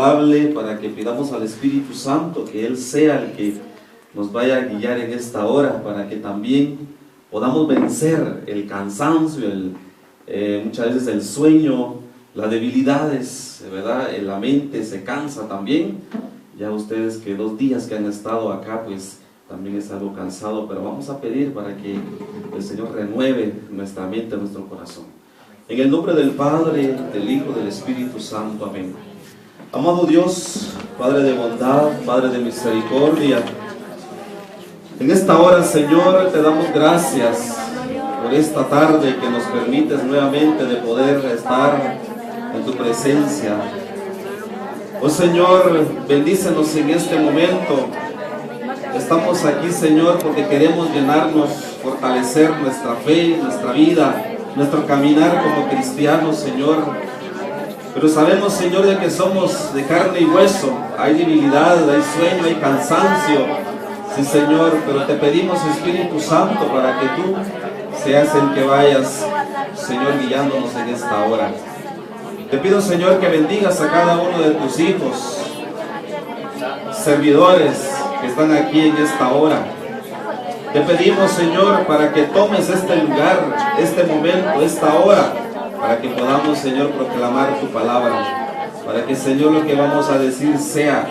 agradable para que pidamos al Espíritu Santo que Él sea el que nos vaya a guiar en esta hora, para que también podamos vencer el cansancio, muchas veces el sueño, las debilidades, ¿verdad? La mente se cansa también. Ya ustedes que 2 días que han estado acá, pues también es algo cansado, pero vamos a pedir para que el Señor renueve nuestra mente, nuestro corazón. En el nombre del Padre, del Hijo, del Espíritu Santo. Amén. Amado Dios, Padre de bondad, Padre de misericordia, en esta hora, Señor, te damos gracias por esta tarde que nos permites nuevamente de poder estar en tu presencia. Oh Señor, bendícenos en este momento. Estamos aquí, Señor, porque queremos llenarnos, fortalecer nuestra fe, nuestra vida, nuestro caminar como cristianos, Señor. Pero sabemos, Señor, de que somos de carne y hueso. Hay debilidad, hay sueño, hay cansancio. Sí, Señor, pero te pedimos, Espíritu Santo, para que tú seas el que vayas, Señor, guiándonos en esta hora. Te pido, Señor, que bendigas a cada uno de tus hijos, servidores que están aquí en esta hora. Te pedimos, Señor, para que tomes este lugar, este momento, esta hora, para que podamos, Señor, proclamar tu palabra, para que, Señor, lo que vamos a decir sea,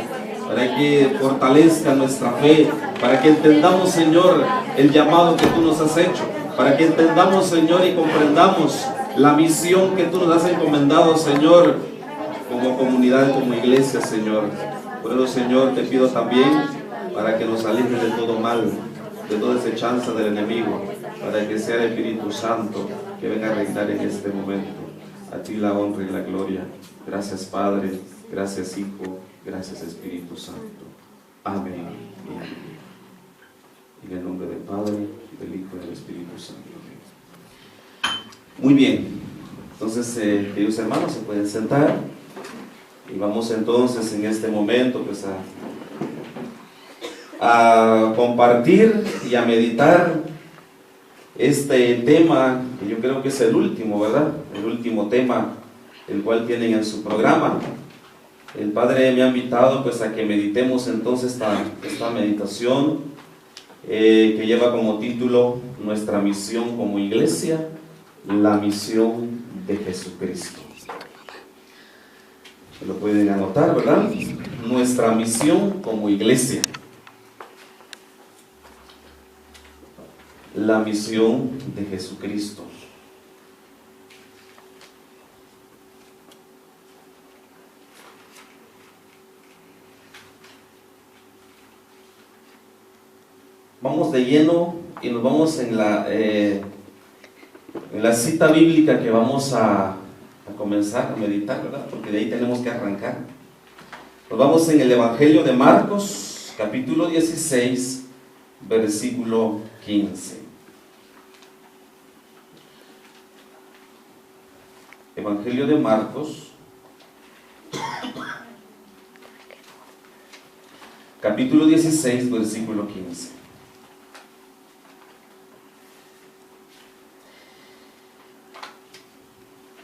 para que fortalezca nuestra fe, para que entendamos, Señor, el llamado que tú nos has hecho, para que entendamos, Señor, y comprendamos la misión que tú nos has encomendado, Señor, como comunidad, como iglesia, Señor. Por eso, Señor, te pido también para que nos alejes de todo mal, de toda desechanza del enemigo, para que sea el Espíritu Santo que venga a reinar en este momento. A ti la honra y la gloria. Gracias, Padre, gracias, Hijo, gracias, Espíritu Santo. Amén y amén. En el nombre del Padre, del Hijo y del Espíritu Santo. Muy bien, entonces, queridos hermanos, se pueden sentar y vamos entonces en este momento pues a compartir y a meditar este tema que yo creo que es el último, ¿verdad? El último tema el cual tienen en su programa. El Padre me ha invitado pues a que meditemos entonces esta meditación que lleva como título Nuestra misión como iglesia, la misión de Jesucristo. Lo pueden anotar, ¿verdad? Nuestra misión como iglesia, la misión de Jesucristo. Vamos de lleno y nos vamos en la cita bíblica que vamos a comenzar a meditar, ¿verdad? Porque de ahí tenemos que arrancar. Nos vamos en el Evangelio de Marcos, capítulo 16, versículo 15. Evangelio de Marcos, capítulo 16, versículo 15.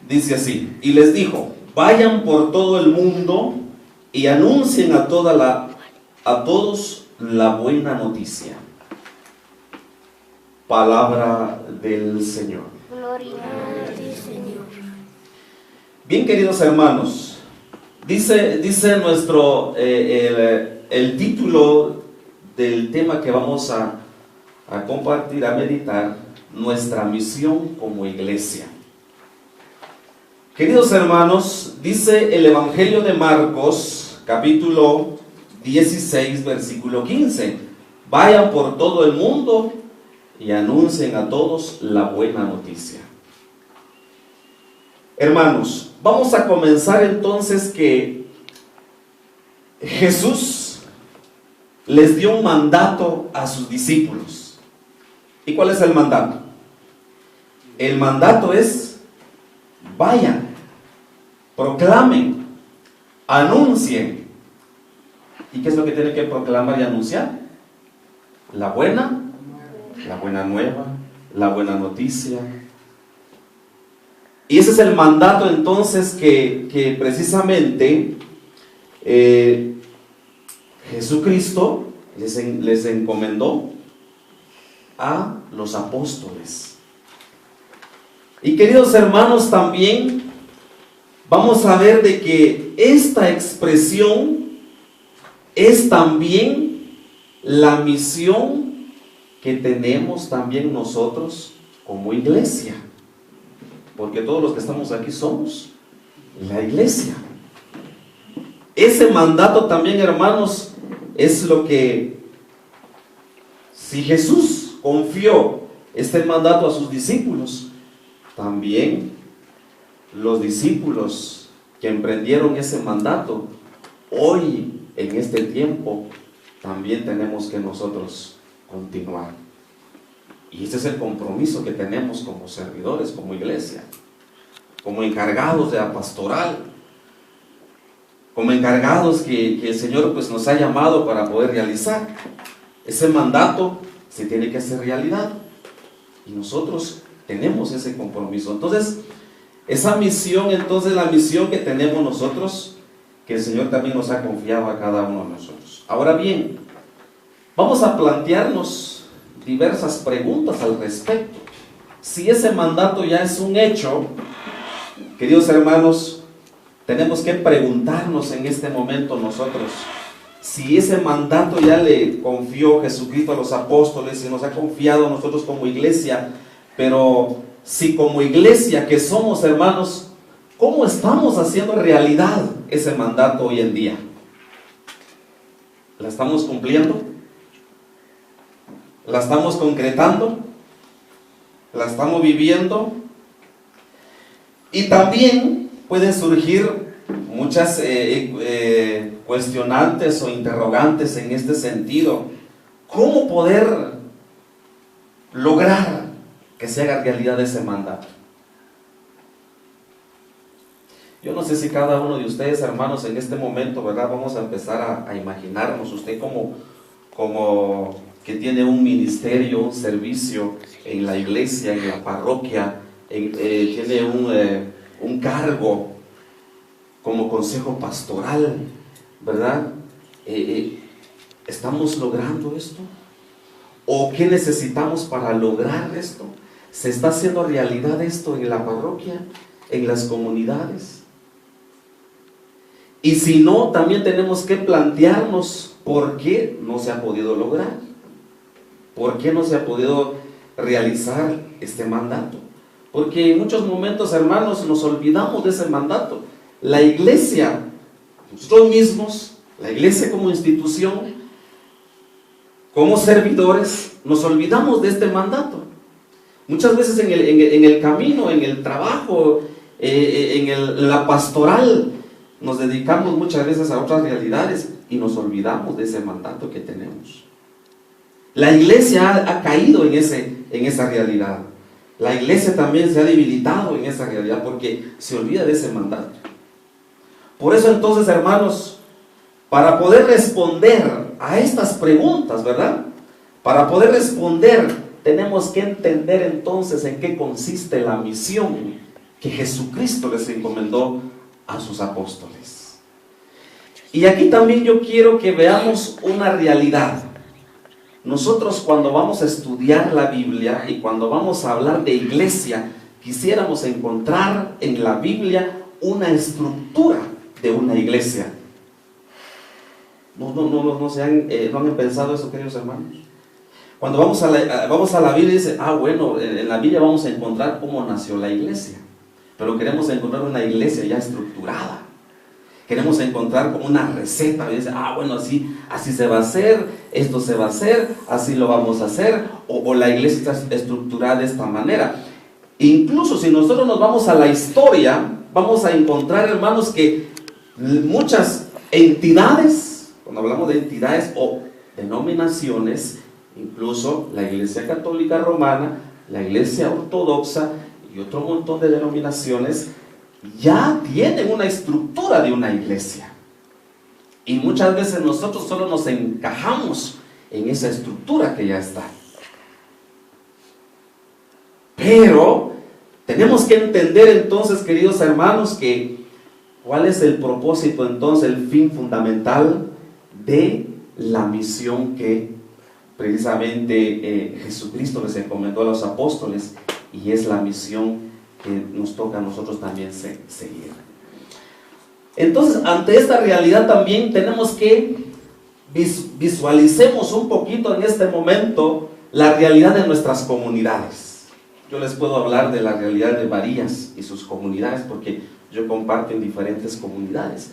Dice así: y les dijo, vayan por todo el mundo y anuncien a todos la buena noticia. Palabra del Señor. Gloria a ti, Señor. Bien, queridos hermanos, dice nuestro el título del tema que vamos a compartir, a meditar, nuestra misión como iglesia. Queridos hermanos, dice el Evangelio de Marcos, capítulo 16, versículo 15: vayan por todo el mundo y anuncien a todos la buena noticia. Hermanos, vamos a comenzar entonces que Jesús les dio un mandato a sus discípulos. ¿Y cuál es el mandato? El mandato es: vayan, proclamen, anuncien. ¿Y qué es lo que tienen que proclamar y anunciar? La buena nueva, la buena noticia. Y ese es el mandato entonces que precisamente Jesucristo les encomendó a los apóstoles. Y queridos hermanos, también vamos a ver de que esta expresión es también la misión que tenemos también nosotros como iglesia, porque todos los que estamos aquí somos la iglesia. Ese mandato también, hermanos, es lo que, si Jesús confió este mandato a sus discípulos, también los discípulos que emprendieron ese mandato, hoy en este tiempo, también tenemos que nosotros continuar. Y ese es el compromiso que tenemos como servidores, como iglesia, como encargados de la pastoral, como encargados que el Señor pues nos ha llamado para poder realizar. Ese mandato se tiene que hacer realidad y nosotros tenemos ese compromiso. Entonces, esa misión, la misión que tenemos nosotros, que el Señor también nos ha confiado a cada uno de nosotros. Ahora bien, vamos a plantearnos diversas preguntas al respecto. Si ese mandato ya es un hecho, queridos hermanos, tenemos que preguntarnos en este momento nosotros, si ese mandato ya le confió Jesucristo a los apóstoles y nos ha confiado a nosotros como iglesia, pero si como iglesia que somos, hermanos, ¿cómo estamos haciendo realidad ese mandato hoy en día? ¿La estamos cumpliendo? ¿La estamos concretando? ¿La estamos viviendo? Y también pueden surgir muchas cuestionantes o interrogantes en este sentido. ¿Cómo poder lograr que se haga realidad ese mandato? Yo no sé si cada uno de ustedes, hermanos, en este momento, ¿verdad? Vamos a empezar a imaginarnos usted como que tiene un ministerio, un servicio en la iglesia, en la parroquia, tiene un cargo como consejo pastoral, ¿verdad? ¿Estamos logrando esto? ¿O qué necesitamos para lograr esto? ¿Se está haciendo realidad esto en la parroquia, en las comunidades? Y si no, también tenemos que plantearnos por qué no se ha podido lograr, por qué no se ha podido realizar este mandato. Porque en muchos momentos, hermanos, nos olvidamos de ese mandato. La iglesia, nosotros mismos, la iglesia como institución, como servidores, nos olvidamos de este mandato. Muchas veces en el camino, en el trabajo, en la pastoral, nos dedicamos muchas veces a otras realidades y nos olvidamos de ese mandato que tenemos. La iglesia ha caído en esa realidad. La iglesia también se ha debilitado en esa realidad porque se olvida de ese mandato. Por eso entonces, hermanos, para poder responder a estas preguntas, ¿verdad? Para poder responder, tenemos que entender entonces en qué consiste la misión que Jesucristo les encomendó a sus apóstoles. Y aquí también yo quiero que veamos una realidad. Nosotros cuando vamos a estudiar la Biblia y cuando vamos a hablar de iglesia, quisiéramos encontrar en la Biblia una estructura de una iglesia. ¿No han pensado eso, queridos hermanos? Cuando vamos a la Biblia, dice, bueno, en la Biblia vamos a encontrar cómo nació la iglesia. Pero queremos encontrar una iglesia ya estructurada. Queremos encontrar como una receta. Y dice, bueno, así se va a hacer, esto se va a hacer, así lo vamos a hacer, o la iglesia está estructurada de esta manera. Incluso si nosotros nos vamos a la historia, vamos a encontrar, hermanos, que muchas entidades, cuando hablamos de entidades o denominaciones, incluso la Iglesia Católica Romana, la Iglesia Ortodoxa y otro montón de denominaciones, ya tienen una estructura de una iglesia. Y muchas veces nosotros solo nos encajamos en esa estructura que ya está. Pero tenemos que entender entonces, queridos hermanos, que ¿Cuál es el propósito entonces, el fin fundamental de la misión que precisamente Jesucristo les encomendó a los apóstoles, y es la misión que nos toca a nosotros también seguir? Entonces, ante esta realidad también tenemos que visualicemos un poquito en este momento la realidad de nuestras comunidades. Yo les puedo hablar de la realidad de Varillas y sus comunidades, porque yo comparto en diferentes comunidades.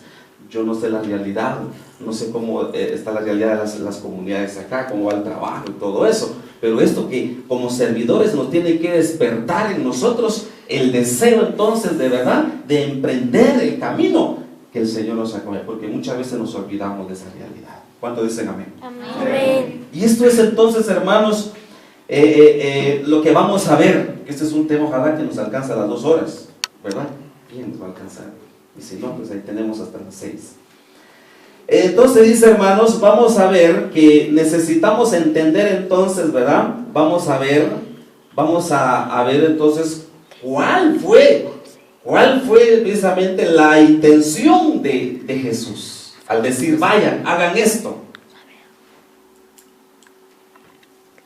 Yo no sé la realidad, no sé cómo está la realidad de las comunidades acá, cómo va el trabajo y todo eso, pero esto que como servidores nos tiene que despertar en nosotros el deseo entonces de verdad de emprender el camino que el Señor nos acompaña, porque muchas veces nos olvidamos de esa realidad. ¿Cuánto dicen amén? Amén. Y esto es entonces, hermanos, lo que vamos a ver, que este es un tema, ojalá que nos alcance a las 2 horas, ¿verdad? Bien, nos va a alcanzar. Y si no, pues ahí tenemos hasta las 6. Entonces dice, hermanos, vamos a ver que necesitamos entender entonces, ¿verdad? Vamos a ver entonces cuál fue precisamente la intención de Jesús al decir, vayan, hagan esto.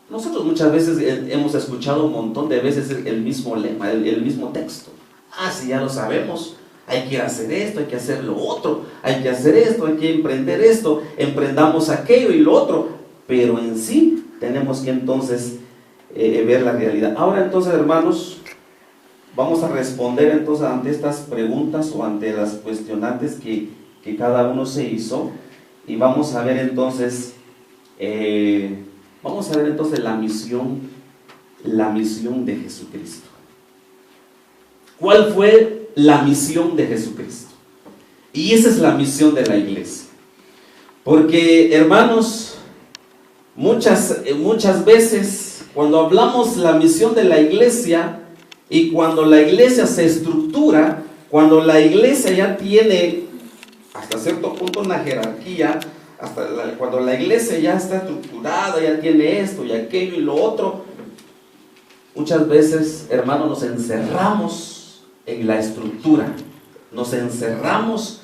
Nosotros muchas veces hemos escuchado un montón de veces el mismo lema, el mismo texto. Si ya lo sabemos, hay que hacer esto, hay que hacer lo otro, hay que hacer esto, hay que emprender esto, emprendamos aquello y lo otro, pero en sí tenemos que entonces ver la realidad. Ahora entonces, hermanos, vamos a responder entonces ante estas preguntas o ante las cuestionantes que cada uno se hizo, y vamos a ver entonces la misión de Jesucristo. ¿Cuál fue la misión de Jesucristo? Y esa es la misión de la iglesia. Porque, hermanos, muchas veces cuando hablamos la misión de la iglesia, y cuando la iglesia se estructura, cuando la iglesia ya tiene hasta cierto punto una jerarquía, cuando la iglesia ya está estructurada, ya tiene esto y aquello y lo otro, muchas veces, hermanos, nos encerramos en la estructura, nos encerramos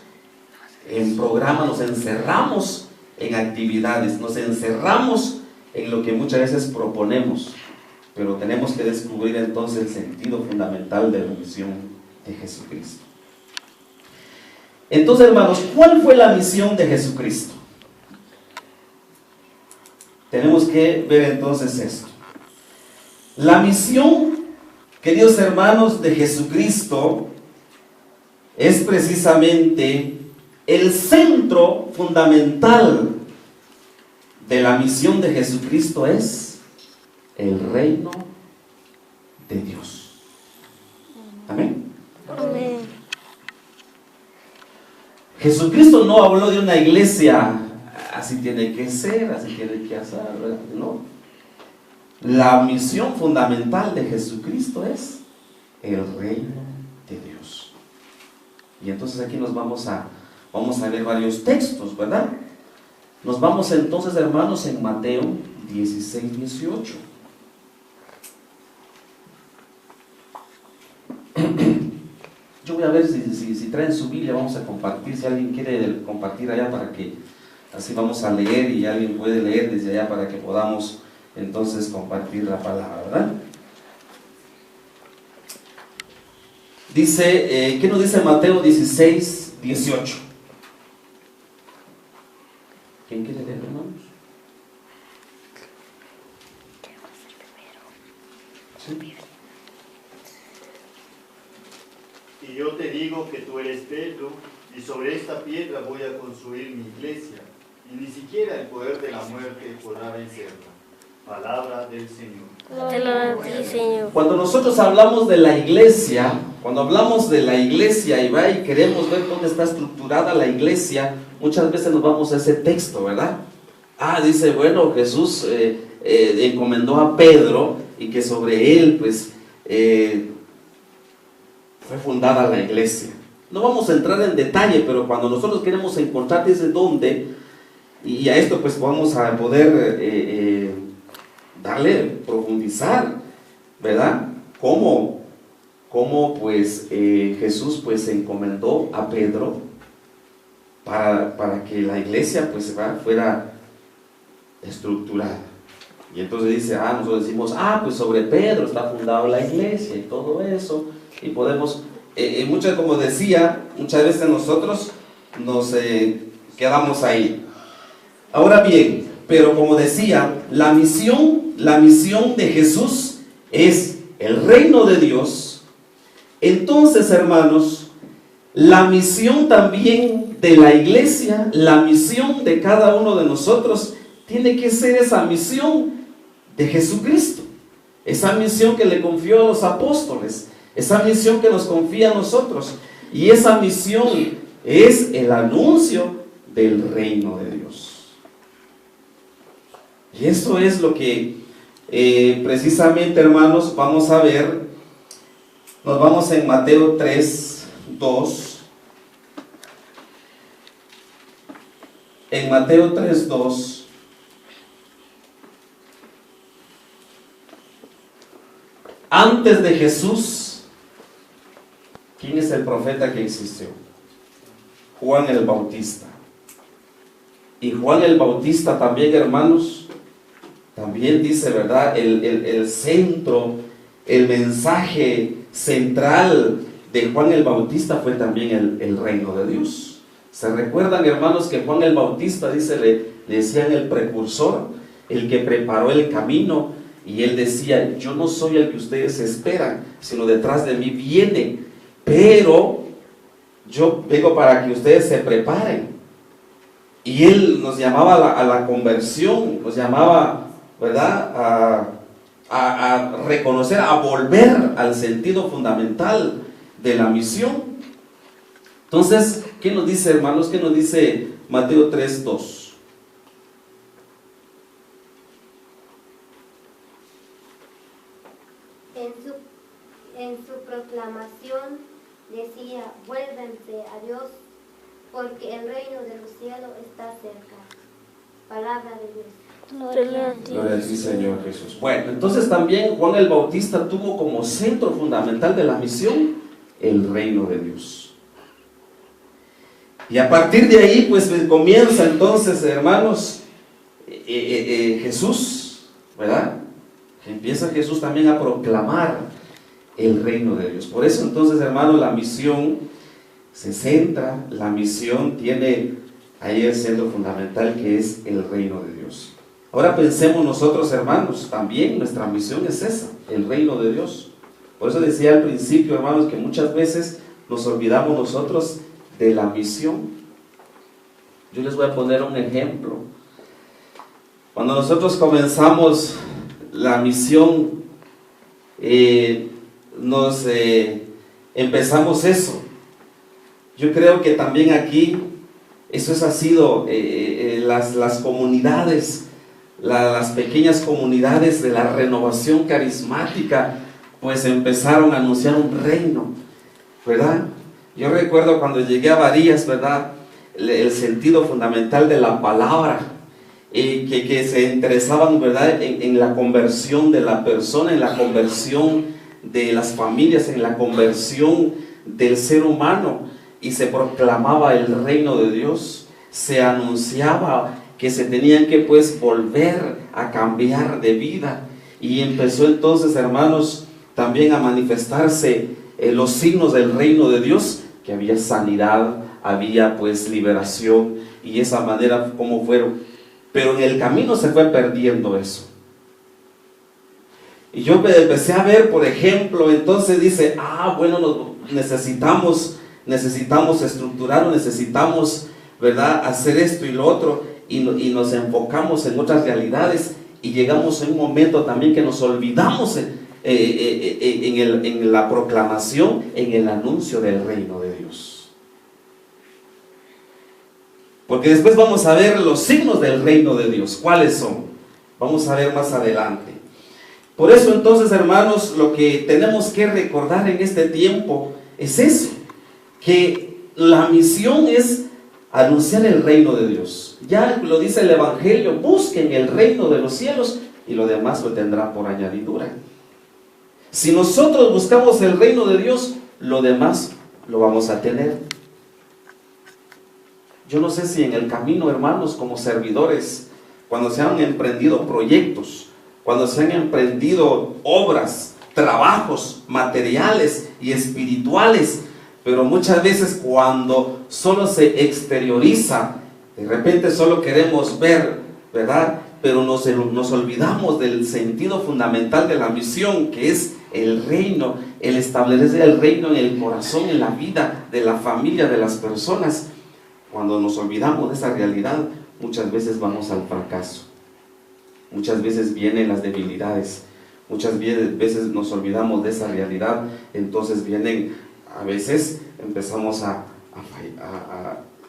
en programas, nos encerramos en actividades, nos encerramos en lo que muchas veces proponemos, pero tenemos que descubrir entonces el sentido fundamental de la misión de Jesucristo. Entonces, hermanos, ¿cuál fue la misión de Jesucristo? Tenemos que ver entonces esto. La misión, queridos hermanos, de Jesucristo es precisamente el centro fundamental de la misión de Jesucristo, es el reino de Dios. Amén. Amén. Jesucristo no habló de una iglesia, así tiene que ser, así tiene que hacer, ¿verdad? No. La misión fundamental de Jesucristo es el reino de Dios. Y entonces aquí nos vamos a ver varios textos, ¿verdad? Nos vamos entonces, hermanos, en Mateo 16, 18. Yo voy a ver si traen su Biblia, vamos a compartir, si alguien quiere compartir allá, para que así vamos a leer, y alguien puede leer desde allá para que podamos entonces compartir la palabra, ¿verdad? Dice, ¿qué nos dice Mateo 16, 18? ¿Quién quiere leer, hermanos? ¿Sí? Y yo te digo que tú eres Pedro, y sobre esta piedra voy a construir mi iglesia, y ni siquiera el poder de la muerte podrá vencerla. Palabra del Señor. Gloria a ti, Señor. Cuando nosotros hablamos de la iglesia, y queremos ver dónde está estructurada la iglesia, muchas veces nos vamos a ese texto, ¿verdad? Dice, bueno, Jesús encomendó a Pedro, y que sobre él, pues, fue fundada la iglesia. No vamos a entrar en detalle, pero cuando nosotros queremos encontrar desde dónde, y a esto pues vamos a poder profundizar, ¿verdad? ¿Cómo cómo pues Jesús pues encomendó a Pedro para que la iglesia pues fuera estructurada. Y entonces dice, nosotros decimos, pues sobre Pedro está fundada la iglesia y todo eso, y podemos, como decía, muchas veces nosotros nos quedamos ahí. Ahora bien, pero como decía, la misión de Jesús es el reino de Dios. Entonces, hermanos, la misión también de la iglesia, la misión de cada uno de nosotros, tiene que ser esa misión de Jesucristo, esa misión que le confió a los apóstoles, esa misión que nos confía a nosotros, y esa misión es el anuncio del reino de Dios. Y esto es lo que precisamente, hermanos, vamos a ver. Nos vamos en Mateo 3, 2. En Mateo 3, 2. Antes de Jesús, ¿quién es el profeta que existió? Juan el Bautista. Y Juan el Bautista también, hermanos, también dice, ¿verdad? El centro, el mensaje central de Juan el Bautista fue también el reino de Dios. ¿Se recuerdan, hermanos, que Juan el Bautista, dice, le decían el precursor, el que preparó el camino? Y él decía, yo no soy el que ustedes esperan, sino detrás de mí viene, pero yo vengo para que ustedes se preparen. Y él nos llamaba a la conversión, nos llamaba, ¿verdad?, a reconocer, a volver al sentido fundamental de la misión. Entonces, ¿qué nos dice, hermanos? ¿Qué nos dice Mateo 3, 2? En su proclamación decía, vuélvanse a Dios, porque el reino de los cielos está cerca. Palabra de Dios. Gloria a ti, Señor Jesús. Bueno, entonces también Juan el Bautista tuvo como centro fundamental de la misión el reino de Dios. Y a partir de ahí, pues comienza entonces, hermanos, Jesús, ¿verdad? Empieza Jesús también a proclamar el reino de Dios. Por eso entonces, hermanos, la misión se centra, la misión tiene ahí el centro fundamental, que es el reino de Dios. Ahora pensemos nosotros, hermanos, también nuestra misión es esa, el reino de Dios. Por eso decía al principio, hermanos, que muchas veces nos olvidamos nosotros de la misión. Yo les voy a poner un ejemplo. Cuando nosotros comenzamos la misión, empezamos eso. Yo creo que también aquí eso ha sido las comunidades, las pequeñas comunidades de la renovación carismática, pues empezaron a anunciar un reino, ¿verdad? Yo recuerdo cuando llegué a Varillas, ¿verdad?, el sentido fundamental de la palabra, que se interesaban, ¿verdad?, en la conversión de la persona, en la conversión de las familias, en la conversión del ser humano, y se proclamaba el reino de Dios, se anunciaba que se tenían que pues volver a cambiar de vida, y empezó entonces, hermanos, también a manifestarse los signos del reino de Dios, que había sanidad, había pues liberación, y esa manera como fueron. Pero en el camino se fue perdiendo eso. Y yo empecé a ver, por ejemplo, entonces dice, bueno, necesitamos estructurarlo, necesitamos, ¿verdad?, hacer esto y lo otro, y nos enfocamos en otras realidades, y llegamos en un momento también que nos olvidamos en la proclamación, en el anuncio del reino de Dios. Porque después vamos a ver los signos del reino de Dios. ¿Cuáles son? Vamos a ver más adelante. Por eso entonces, hermanos, lo que tenemos que recordar en este tiempo es eso, que la misión es anunciar el reino de Dios. Ya lo dice el Evangelio, busquen el reino de los cielos y lo demás lo tendrán por añadidura. Si nosotros buscamos el reino de Dios, lo demás lo vamos a tener. Yo no sé si en el camino, hermanos, como servidores, cuando se han emprendido proyectos, cuando se han emprendido obras, trabajos materiales y espirituales, pero muchas veces cuando solo se exterioriza, de repente solo queremos ver, ¿verdad? Pero nos olvidamos del sentido fundamental de la misión, que es el reino, el establecer el reino en el corazón, en la vida de la familia, de las personas. Cuando nos olvidamos de esa realidad, muchas veces vamos al fracaso. Muchas veces vienen las debilidades. Muchas veces nos olvidamos de esa realidad. Entonces a veces empezamos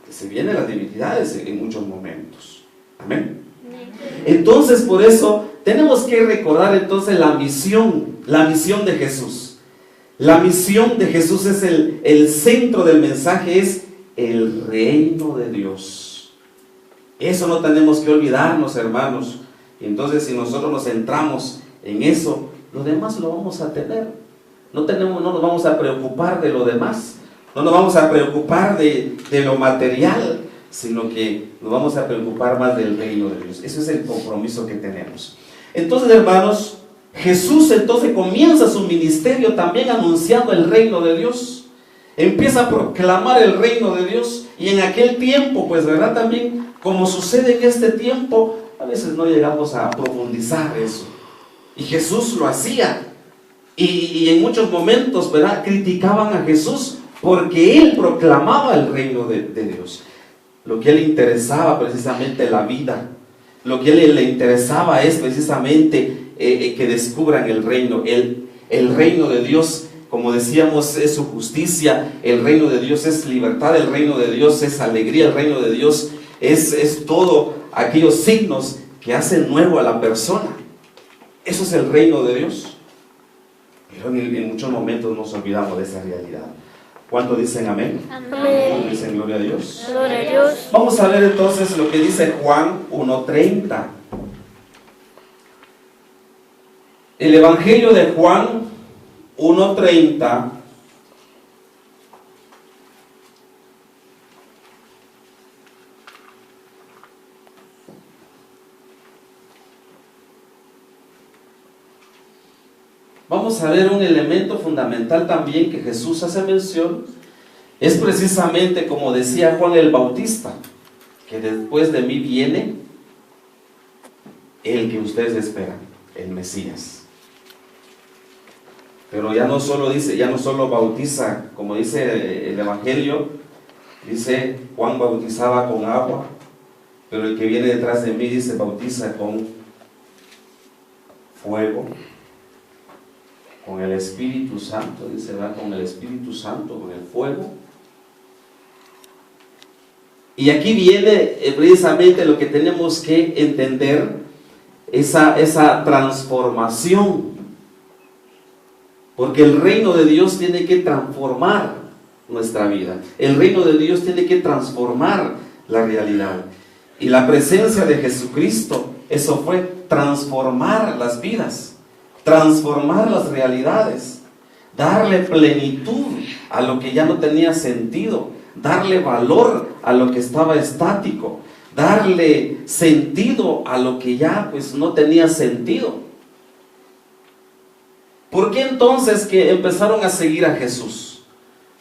se vienen las debilidades en muchos momentos. Amén. Entonces, por eso tenemos que recordar entonces la misión de Jesús. La misión de Jesús es el centro del mensaje, es el reino de Dios. Eso no tenemos que olvidarnos, hermanos. Y entonces, si nosotros nos centramos en eso, lo demás lo vamos a tener. No nos vamos a preocupar de lo demás. No nos vamos a preocupar de lo material, sino que nos vamos a preocupar más del reino de Dios. Ese es el compromiso que tenemos. Entonces, hermanos, Jesús entonces comienza su ministerio también anunciando el reino de Dios. Empieza a proclamar el reino de Dios. Y en aquel tiempo, pues, ¿verdad? También, como sucede en este tiempo, a veces no llegamos a profundizar eso. Y Jesús lo hacía. Y en muchos momentos, ¿verdad?, criticaban a Jesús porque Él proclamaba el reino de Dios. Lo que a Él le interesaba precisamente la vida. Lo que a Él le interesaba es precisamente que descubran el reino. El reino de Dios, como decíamos, es su justicia. El reino de Dios es libertad. El reino de Dios es alegría. El reino de Dios es todo aquellos signos que hacen nuevo a la persona. Eso es el reino de Dios. Pero en muchos momentos nos olvidamos de esa realidad. ¿Cuántos dicen amén? Amén. Dicen gloria a Dios. Gloria a Dios. Vamos a ver entonces lo que dice Juan 1:30. El Evangelio de Juan 1:30. Vamos a ver un elemento fundamental también que Jesús hace mención. Es precisamente como decía Juan el Bautista, que después de mí viene el que ustedes esperan, el Mesías. Pero ya no solo bautiza, como dice el Evangelio, dice Juan bautizaba con agua, pero el que viene detrás de mí, dice, bautiza con fuego, con el Espíritu Santo, dice, va con el Espíritu Santo, con el fuego. Y aquí viene precisamente lo que tenemos que entender, esa transformación. Porque el reino de Dios tiene que transformar nuestra vida. El reino de Dios tiene que transformar la realidad. Y la presencia de Jesucristo, eso fue transformar las vidas, transformar las realidades, darle plenitud a lo que ya no tenía sentido, darle valor a lo que estaba estático, darle sentido a lo que ya pues no tenía sentido. ¿Por qué entonces que empezaron a seguir a Jesús?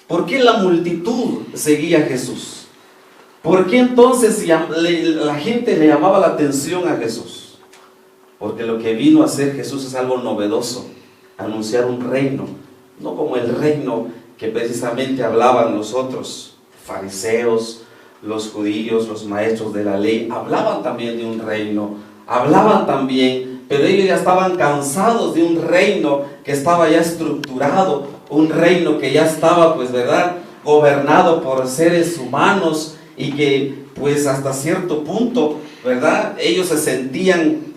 ¿Por qué la multitud seguía a Jesús? ¿Por qué entonces la gente le llamaba la atención a Jesús? Porque lo que vino a hacer Jesús es algo novedoso, anunciar un reino, no como el reino que precisamente hablaban los otros fariseos, los judíos, los maestros de la ley. Hablaban también de un reino, hablaban también, pero ellos ya estaban cansados de un reino que estaba ya estructurado, un reino que ya estaba, pues, ¿verdad?, gobernado por seres humanos y que, pues, hasta cierto punto, ¿verdad?, ellos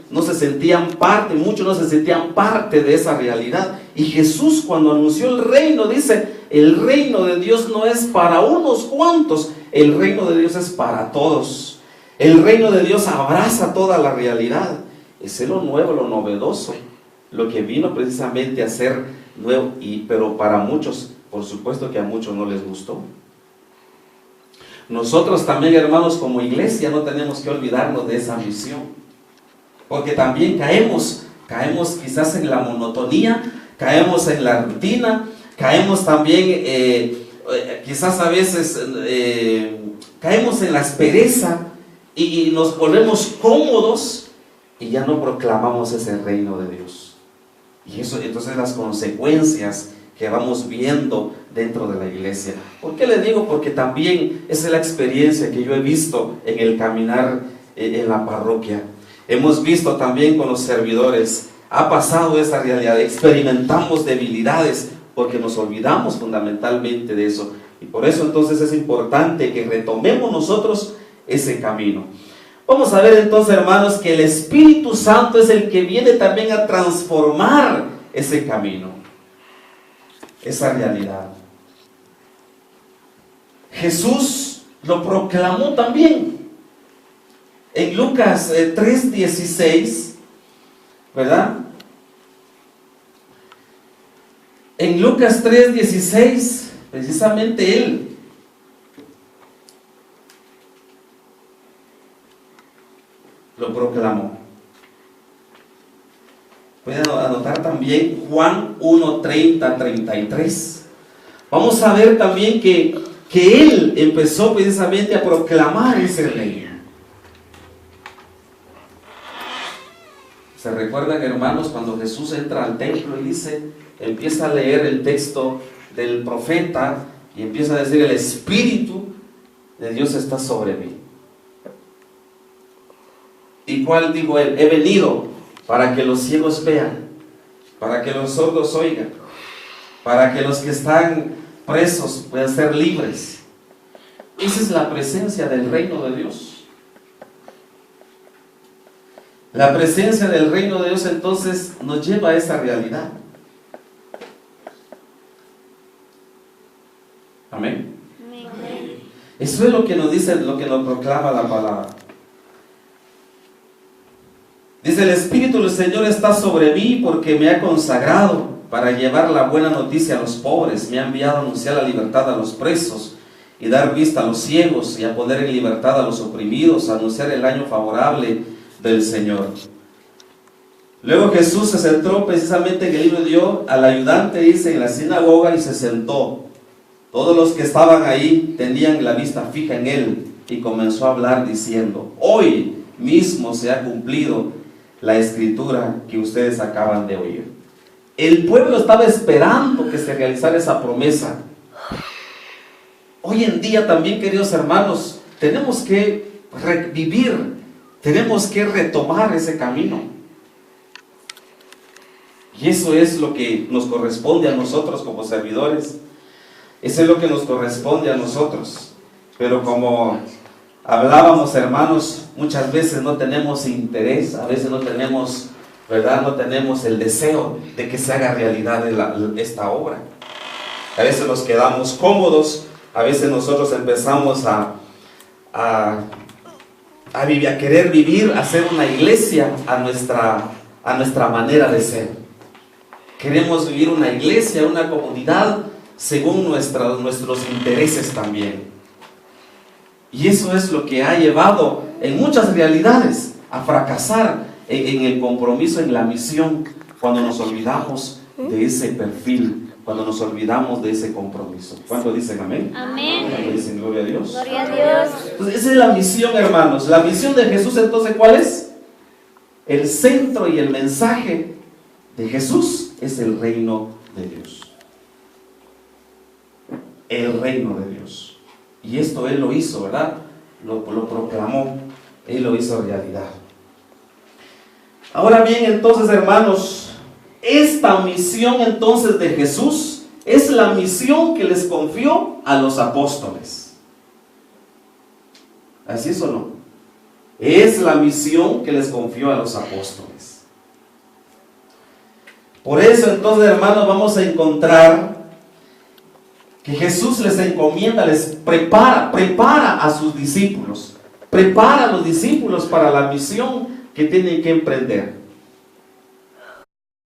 no se sentían parte, muchos no se sentían parte de esa realidad. Y Jesús, cuando anunció el reino, dice, el reino de Dios no es para unos cuantos, el reino de Dios es para todos. El reino de Dios abraza toda la realidad. Ese es lo nuevo, lo novedoso. lo que vino precisamente a ser nuevo, pero para muchos, por supuesto que a muchos no les gustó. Nosotros también, hermanos, como iglesia no tenemos que olvidarnos de esa misión, porque también caemos quizás en la monotonía, caemos en la rutina, caemos también quizás a veces caemos en la aspereza y nos volvemos cómodos y ya no proclamamos ese reino de Dios. Y eso, entonces, las consecuencias que vamos viendo dentro de la iglesia. ¿Por qué le digo? Porque también esa es la experiencia que yo he visto en el caminar en la parroquia. Hemos visto también con los servidores, ha pasado esa realidad, experimentamos debilidades porque nos olvidamos fundamentalmente de eso. Y por eso entonces es importante que retomemos nosotros ese camino. Vamos a ver entonces, hermanos, que el Espíritu Santo es el que viene también a transformar ese camino, esa realidad. Jesús lo proclamó también en Lucas 3:16, ¿verdad? En Lucas 3:16, precisamente él lo proclamó. Pueden anotar también Juan 1:30-33. Vamos a ver también que él empezó precisamente a proclamar ese reino. ¿Se recuerdan, hermanos, cuando Jesús entra al templo y empieza a leer el texto del profeta y empieza a decir: el Espíritu de Dios está sobre mí? ¿Y cuál dijo él? He venido para que los ciegos vean, para que los sordos oigan, para que los que están presos puedan ser libres. Esa es la presencia del reino de Dios. La presencia del reino de Dios entonces nos lleva a esa realidad. Amén. Amén. Eso es lo que nos dice, lo que nos proclama la palabra. Dice: el Espíritu del Señor está sobre mí porque me ha consagrado para llevar la buena noticia a los pobres. Me ha enviado a anunciar la libertad a los presos y dar vista a los ciegos y a poner en libertad a los oprimidos, a anunciar el año favorable del Señor. Luego Jesús se sentó precisamente en el libro de Dios al ayudante, dice, en la sinagoga, y se sentó. Todos los que estaban ahí tenían la vista fija en él y comenzó a hablar diciendo: hoy mismo se ha cumplido la escritura que ustedes acaban de oír. El pueblo estaba esperando que se realizara esa promesa. Hoy en día también, queridos hermanos, tenemos que revivir, tenemos que retomar ese camino. Y eso es lo que nos corresponde a nosotros como servidores. Eso es lo que nos corresponde a nosotros. Pero como hablábamos, hermanos, muchas veces no tenemos interés, a veces no tenemos, ¿verdad? No tenemos el deseo de que se haga realidad esta obra. A veces nos quedamos cómodos, a veces nosotros empezamos a querer vivir, a hacer una iglesia a nuestra manera de ser. Queremos vivir una iglesia, una comunidad según nuestros intereses también. Y eso es lo que ha llevado en muchas realidades a fracasar en el compromiso, en la misión, cuando nos olvidamos de ese perfil, cuando nos olvidamos de ese compromiso. ¿Cuánto dicen amén? Amén. ¿Cuánto dicen gloria a Dios? Gloria a Dios. Entonces, esa es la misión, hermanos. La misión de Jesús, entonces, ¿cuál es? El centro y el mensaje de Jesús es el reino de Dios. El reino de Dios. Y esto Él lo hizo, ¿verdad? Lo proclamó, Él lo hizo realidad. Ahora bien, entonces, hermanos, esta misión entonces de Jesús es la misión que les confió a los apóstoles. ¿Así es o no? Es la misión que les confió a los apóstoles. Por eso entonces, hermanos, vamos a encontrar que Jesús les encomienda, les prepara a sus discípulos, prepara a los discípulos para la misión que tienen que emprender.